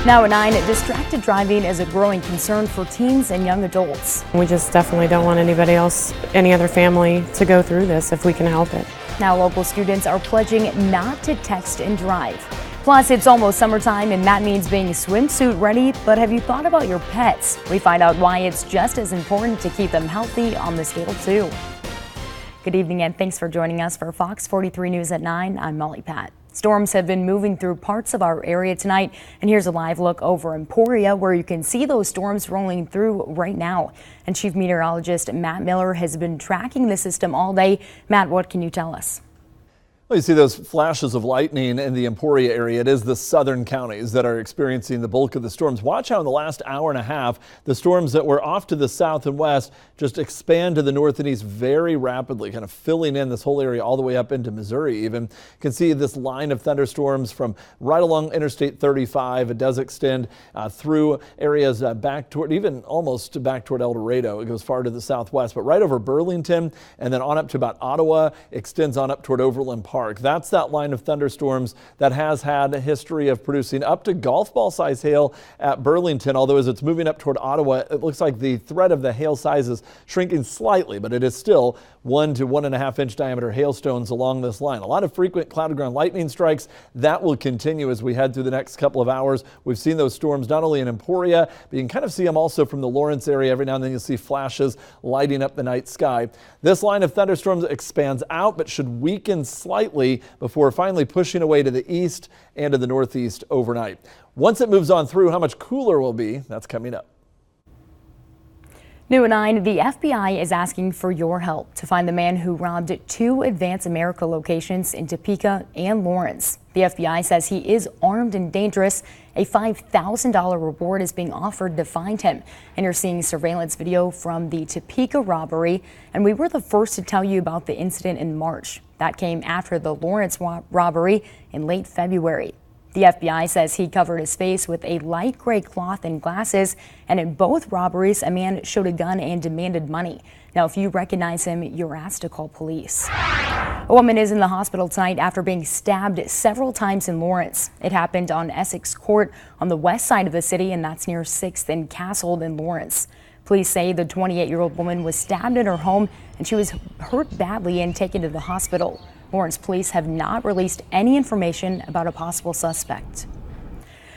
Now at 9, distracted driving is a growing concern for teens and young adults. We just definitely don't want anybody else, any other family, to go through this if we can help it. Now local students are pledging not to text and drive. Plus, it's almost summertime and that means being swimsuit ready, but have you thought about your pets? We find out why it's just as important to keep them healthy on the scale too. Good evening and thanks for joining us for Fox 43 News at 9. I'm Molly Pat. Storms have been moving through parts of our area tonight, and here's a live look over Emporia where you can see those storms rolling through right now. And Chief Meteorologist Matt Miller has been tracking the system all day. Matt, what can you tell us? Well, you see those flashes of lightning in the Emporia area. It is the southern counties that are experiencing the bulk of the storms. Watch how in the last hour and a half, the storms that were off to the south and west just expand to the north and east very rapidly, kind of filling in this whole area all the way up into Missouri even. You can see this line of thunderstorms from right along Interstate 35. It does extend through areas back toward, even almost back toward El Dorado. It goes far to the southwest, but right over Burlington and then on up to about Ottawa, extends on up toward Overland Park. That's that line of thunderstorms that has had a history of producing up to golf ball size hail at Burlington. Although as it's moving up toward Ottawa, it looks like the threat of the hail size is shrinking slightly, but it is still 1 to 1.5 inch diameter hailstones along this line. A lot of frequent cloud ground lightning strikes that will continue as we head through the next couple of hours. We've seen those storms not only in Emporia, but you can kind of see them also from the Lawrence area. Every now and then you'll see flashes lighting up the night sky. This line of thunderstorms expands out but should weaken slightly before finally pushing away to the east and to the northeast overnight. Once it moves on through, how much cooler it will be, that's coming up. New at 9, the FBI is asking for your help to find the man who robbed 2 Advance America locations in Topeka and Lawrence. The FBI says he is armed and dangerous. A $5,000 reward is being offered to find him. And you're seeing surveillance video from the Topeka robbery. And we were the first to tell you about the incident in March. That came after the Lawrence robbery in late February. The FBI says he covered his face with a light gray cloth and glasses, and in both robberies, a man showed a gun and demanded money. Now, if you recognize him, you're asked to call police. A woman is in the hospital tonight after being stabbed several times in Lawrence. It happened on Essex Court on the west side of the city, and that's near 6th and Castle in Lawrence. Police say the 28-year-old woman was stabbed in her home, and she was hurt badly and taken to the hospital. Lawrence police have not released any information about a possible suspect.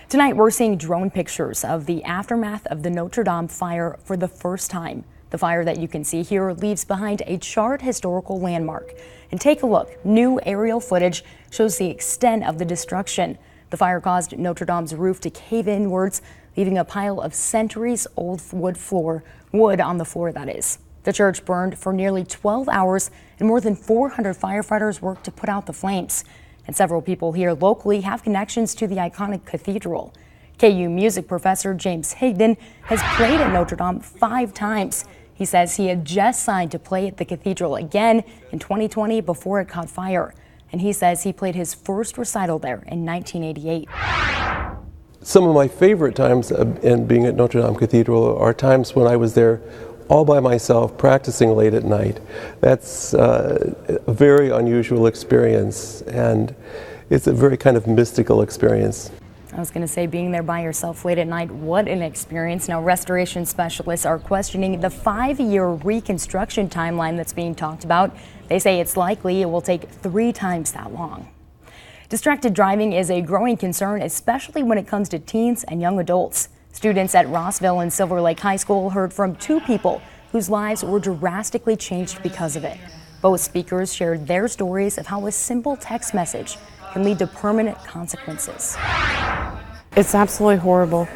Tonight, we're seeing drone pictures of the aftermath of the Notre Dame fire for the first time. The fire that you can see here leaves behind a charred historical landmark. And take a look. New aerial footage shows the extent of the destruction. The fire caused Notre Dame's roof to cave inwards, leaving a pile of centuries-old wood on the floor, that is. The church burned for nearly 12 hours and more than 400 firefighters worked to put out the flames. And several people here locally have connections to the iconic cathedral. KU music professor James Higdon has played at Notre Dame 5 times. He says he had just signed to play at the cathedral again in 2020 before it caught fire. And he says he played his first recital there in 1988. Some of my favorite times in being at Notre Dame Cathedral are times when I was there all by myself, practicing late at night. That's a very unusual experience, and it's a very kind of mystical experience. I was going to say, being there by yourself late at night, what an experience. Now, restoration specialists are questioning the 5-year reconstruction timeline that's being talked about. They say it's likely it will take 3 times that long. Distracted driving is a growing concern, especially when it comes to teens and young adults. Students at Rossville and Silver Lake High School heard from 2 people whose lives were drastically changed because of it. Both speakers shared their stories of how a simple text message can lead to permanent consequences. It's absolutely horrible.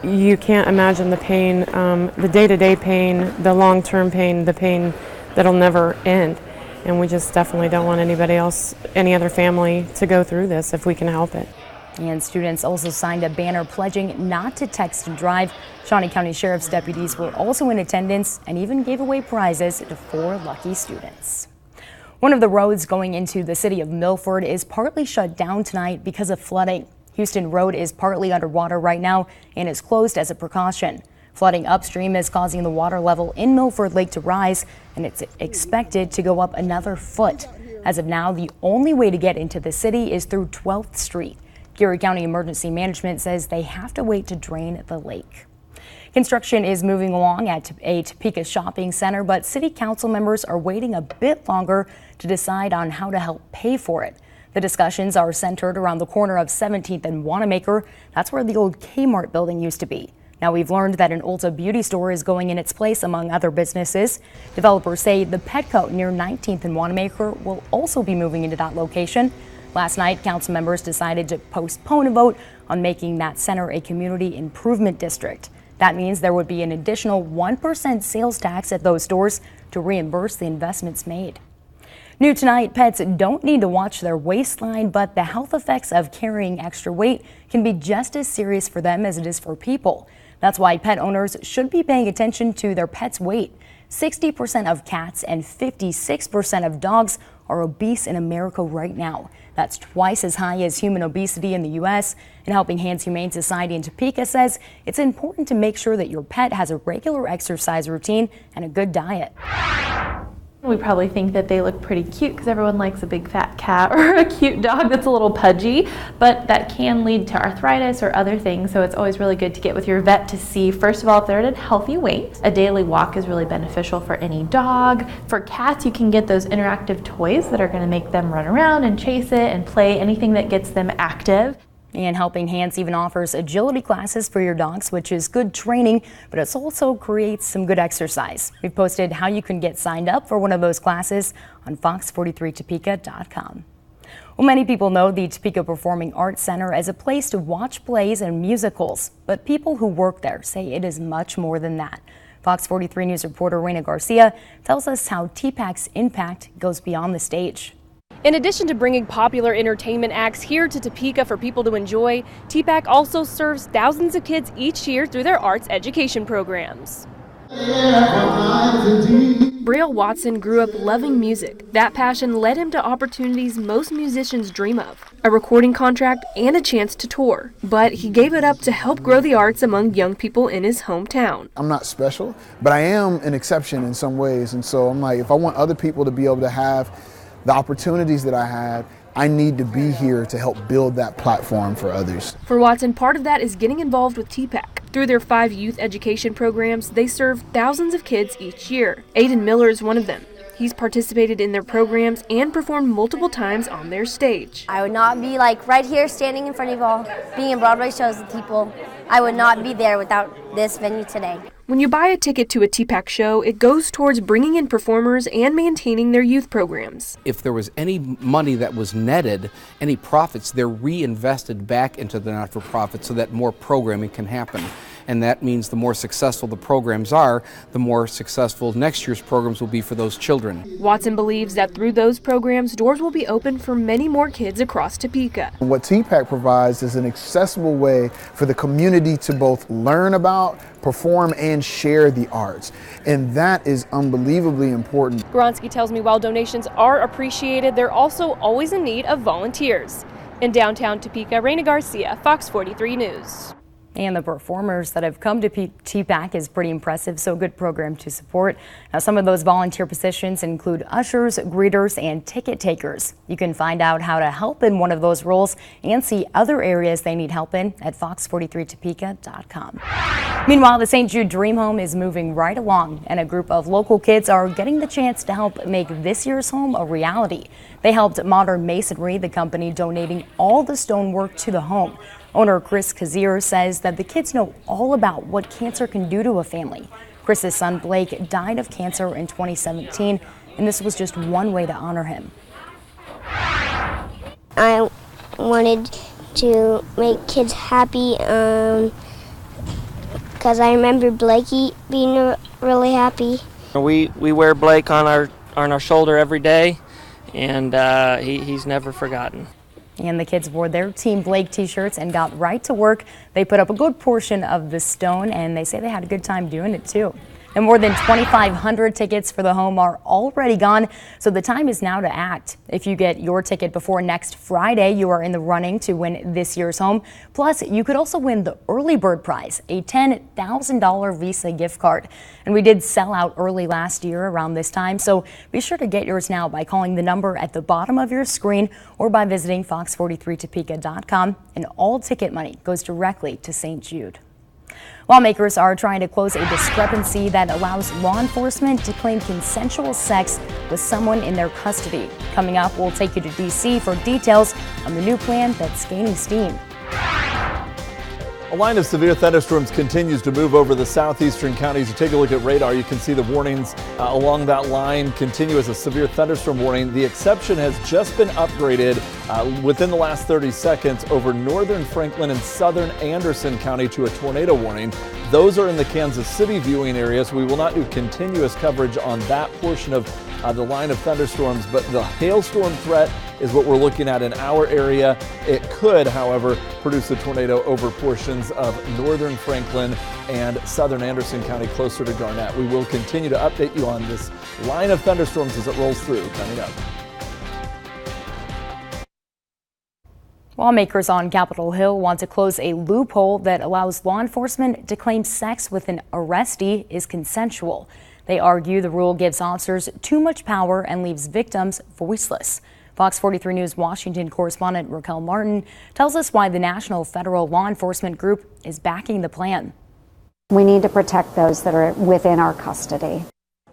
You can't imagine the pain, the day-to-day pain, the long-term pain, the pain that'll never end. And we just definitely don't want anybody else, any other family, to go through this if we can help it. And students also signed a banner pledging not to text and drive. Shawnee County Sheriff's deputies were also in attendance and even gave away prizes to 4 lucky students. One of the roads going into the city of Milford is partly shut down tonight because of flooding. Houston Road is partly underwater right now and is closed as a precaution. Flooding upstream is causing the water level in Milford Lake to rise, and it's expected to go up another foot. As of now, the only way to get into the city is through 12th Street. Geary County Emergency Management says they have to wait to drain the lake. Construction is moving along at a Topeka shopping center, but city council members are waiting a bit longer to decide on how to help pay for it. The discussions are centered around the corner of 17th and Wanamaker. That's where the old Kmart building used to be. Now we've learned that an Ulta beauty store is going in its place, among other businesses. Developers say the Petco near 19th and Wanamaker will also be moving into that location. Last night, council members decided to postpone a vote on making that center a community improvement district. That means there would be an additional 1% sales tax at those stores to reimburse the investments made. New tonight, pets don't need to watch their waistline, but the health effects of carrying extra weight can be just as serious for them as it is for people. That's why pet owners should be paying attention to their pet's weight. 60% of cats and 56% of dogs are obese in America right now. That's twice as high as human obesity in the U.S. And Helping Hands Humane Society in Topeka says it's important to make sure that your pet has a regular exercise routine and a good diet. We probably think that they look pretty cute because everyone likes a big fat cat or a cute dog that's a little pudgy, but that can lead to arthritis or other things. So it's always really good to get with your vet to see, first of all, if they're at a healthy weight. A daily walk is really beneficial for any dog. For cats, you can get those interactive toys that are going to make them run around and chase it and play, anything that gets them active. And Helping Hands even offers agility classes for your dogs, which is good training, but it also creates some good exercise. We've posted how you can get signed up for one of those classes on fox43topeka.com. Well, many people know the Topeka Performing Arts Center as a place to watch plays and musicals, but people who work there say it is much more than that. Fox 43 News reporter Reina Garcia tells us how TPAC's impact goes beyond the stage. In addition to bringing popular entertainment acts here to Topeka for people to enjoy, TPAC also serves thousands of kids each year through their arts education programs. Braille Watson grew up loving music. That passion led him to opportunities most musicians dream of, a recording contract and a chance to tour. But he gave it up to help grow the arts among young people in his hometown. I'm not special, but I am an exception in some ways. And so I'm like, if I want other people to be able to have the opportunities that I had, I need to be here to help build that platform for others. For Watson, part of that is getting involved with TPAC. Through their 5 youth education programs, they serve thousands of kids each year. Aiden Miller is one of them. He's participated in their programs and performed multiple times on their stage. I would not be like right here standing in front of you all, being in Broadway shows with people. I would not be there without this venue today. When you buy a ticket to a TPAC show, it goes towards bringing in performers and maintaining their youth programs. If there was any money that was netted, any profits, they're reinvested back into the not-for-profit so that more programming can happen. And that means the more successful the programs are, the more successful next year's programs will be for those children. Watson believes that through those programs, doors will be open for many more kids across Topeka. What TPAC provides is an accessible way for the community to both learn about, perform, and share the arts. And that is unbelievably important. Gronsky tells me while donations are appreciated, they're also always in need of volunteers. In downtown Topeka, Reina Garcia, Fox 43 News. And the performers that have come to TPAC is pretty impressive, so a good program to support. Now, some of those volunteer positions include ushers, greeters, and ticket takers. You can find out how to help in one of those roles and see other areas they need help in at fox43topeka.com. Meanwhile, the St. Jude Dream Home is moving right along, and a group of local kids are getting the chance to help make this year's home a reality. They helped Modern Masonry, the company donating all the stonework to the home. Owner Chris Kazir says that the kids know all about what cancer can do to a family. Chris's son Blake died of cancer in 2017, and this was just one way to honor him. I wanted to make kids happy because I remember Blakey being really happy. We wear Blake on our shoulder every day, and he's never forgotten. And the kids wore their Team Blake t-shirts and got right to work. They put up a good portion of the stone, and they say they had a good time doing it too. And more than 2,500 tickets for the home are already gone, so the time is now to act. If you get your ticket before next Friday, you are in the running to win this year's home. Plus, you could also win the early bird prize, a $10,000 Visa gift card. And we did sell out early last year around this time, so be sure to get yours now by calling the number at the bottom of your screen or by visiting fox43topeka.com. And all ticket money goes directly to St. Jude. Lawmakers are trying to close a discrepancy that allows law enforcement to claim consensual sex with someone in their custody. Coming up, we'll take you to D.C. for details on the new plan that's gaining steam. A line of severe thunderstorms continues to move over the southeastern counties. You take a look at radar, you can see the warnings along that line continue as a severe thunderstorm warning. The exception has just been upgraded within the last 30 seconds over northern Franklin and southern Anderson County to a tornado warning. Those are in the Kansas City viewing area, so we will not do continuous coverage on that portion of the line of thunderstorms, but the hailstorm threat is what we're looking at in our area. It could, however, produce a tornado over portions of northern Franklin and southern Anderson County closer to Garnett. We will continue to update you on this line of thunderstorms as it rolls through coming up. Lawmakers on Capitol Hill want to close a loophole that allows law enforcement to claim sex with an arrestee is consensual. They argue the rule gives officers too much power and leaves victims voiceless. Fox 43 News Washington correspondent Raquel Martin tells us why the National Federal Law Enforcement Group is backing the plan. We need to protect those that are within our custody.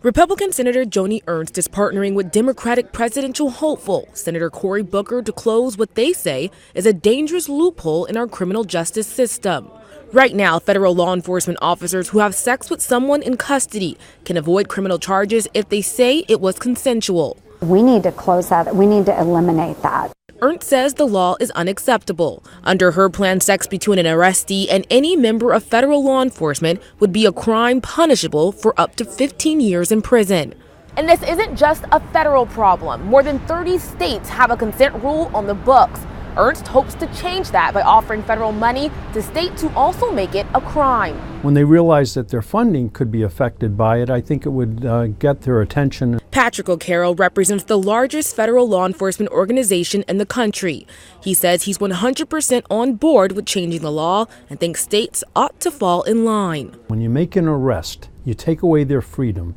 Republican Senator Joni Ernst is partnering with Democratic presidential hopeful Senator Cory Booker to close what they say is a dangerous loophole in our criminal justice system. Right now, federal law enforcement officers who have sex with someone in custody can avoid criminal charges if they say it was consensual. We need to close that. We need to eliminate that. Ernst says the law is unacceptable. Under her plan, sex between an arrestee and any member of federal law enforcement would be a crime punishable for up to 15 years in prison. And this isn't just a federal problem. More than 30 states have a consent rule on the books. Ernst hopes to change that by offering federal money to states who also make it a crime. When they realize that their funding could be affected by it, I think it would get their attention. Patrick O'Carroll represents the largest federal law enforcement organization in the country. He says he's 100% on board with changing the law and thinks states ought to fall in line. When you make an arrest, you take away their freedom,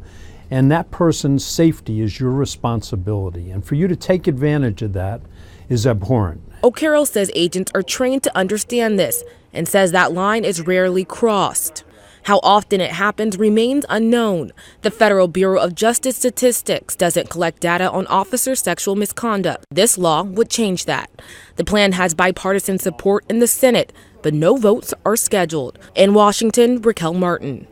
and that person's safety is your responsibility. And for you to take advantage of that is abhorrent. O'Carroll says agents are trained to understand this and says that line is rarely crossed. How often it happens remains unknown. The Federal Bureau of Justice Statistics doesn't collect data on officer sexual misconduct. This law would change that. The plan has bipartisan support in the Senate, but no votes are scheduled. In Washington, Raquel Martin.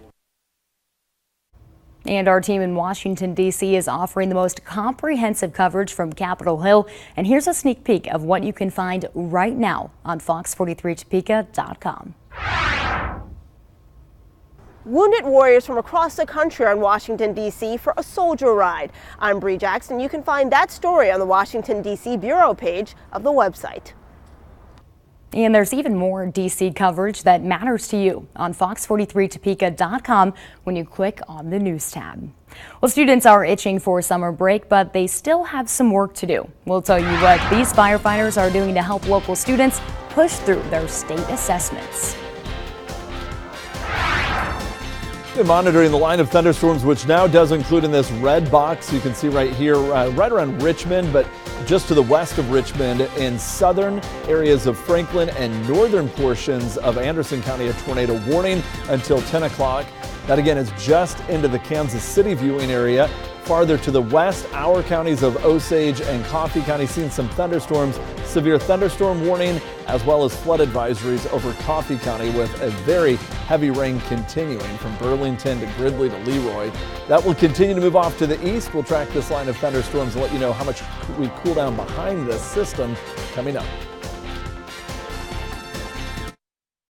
And our team in Washington, D.C. is offering the most comprehensive coverage from Capitol Hill. And here's a sneak peek of what you can find right now on fox43topeka.com. Wounded warriors from across the country are in Washington, D.C. for a soldier ride. I'm Bree Jackson. You can find that story on the Washington, D.C. Bureau page of the website. And there's even more D.C. coverage that matters to you on fox43topeka.com when you click on the news tab. Well, students are itching for summer break, but they still have some work to do. We'll tell you what these firefighters are doing to help local students push through their state assessments. Been monitoring the line of thunderstorms, which now does include in this red box you can see right here, right around Richmond, but just to the west of Richmond in southern areas of Franklin and northern portions of Anderson County, a tornado warning until 10 o'clock. That again is just into the Kansas City viewing area. Farther to the west, our counties of Osage and Coffee County seeing some thunderstorms, severe thunderstorm warning, as well as flood advisories over Coffee County with a very heavy rain continuing from Burlington to Gridley to Leroy. That will continue to move off to the east. We'll track this line of thunderstorms and let you know how much we cool down behind this system coming up.